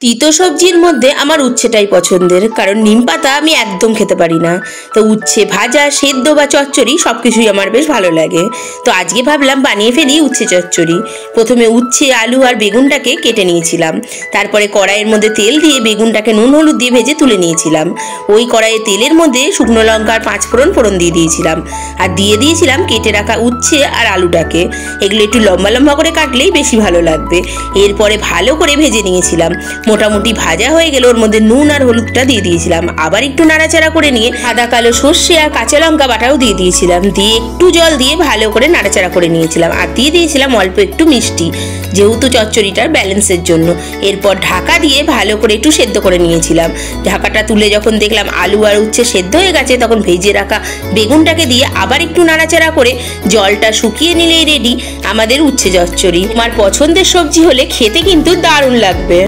তিতো সবজির মধ্যে আমার উচ্ছেটাই পছন্দের, কারণ নিম পাতা আমি একদম খেতে পারি না। তো উচ্ছে ভাজা, সেদ্ধ বা চচ্চড়ি সব কিছুই আমার বেশ ভালো লাগে। তো আজকে ভাবলাম বানিয়ে ফেলি উচ্ছে চচ্চড়ি। প্রথমে উচ্ছে, আলু আর বেগুনটাকে কেটে নিয়েছিলাম। তারপরে কড়াইয়ের মধ্যে তেল দিয়ে বেগুনটাকে নুন হলুদ দিয়ে ভেজে তুলে নিয়েছিলাম। ওই কড়াইয়ে তেলের মধ্যে শুকনো লঙ্কা আর 5 ফোড়ন দিয়ে দিয়েছিলাম। আর দিয়ে দিয়েছিলাম কেটে রাখা উচ্ছে আর আলুটাকে। এগুলো একটু লম্বা লম্বা করে কাটলেই বেশি ভালো লাগবে। এরপরে ভালো করে ভেজে নিয়েছিলাম। মোটামুটি ভাজা হয়ে গেলে ওর মধ্যে নুন আর হলুদটা দিয়ে দিয়েছিলাম। আবার একটু নাড়াচাড়া করে নিয়ে সাদা কালো সর্ষে আর কাঁচা লঙ্কা বাটাও দিয়ে দিয়েছিলাম। দিয়ে একটু জল দিয়ে ভালো করে নাড়াচাড়া করে নিয়েছিলাম। আর দিয়ে দিয়েছিলাম অল্প একটু মিষ্টি, যেহেতু চচ্চড়িটার ব্যালেন্সের জন্য। এরপর ঢাকা দিয়ে ভালো করে একটু সেদ্ধ করে নিয়েছিলাম। ঢাকাটা তুলে যখন দেখলাম আলু আর উচ্ছে সেদ্ধ হয়ে গেছে, তখন ভেজে রাখা বেগুনটাকে দিয়ে আবার একটু নাড়াচাড়া করে জলটা শুকিয়ে নিলেই রেডি আমাদের উচ্ছে চচ্চড়ি। আমার পছন্দের সবজি হলে খেতে কিন্তু দারুণ লাগবে।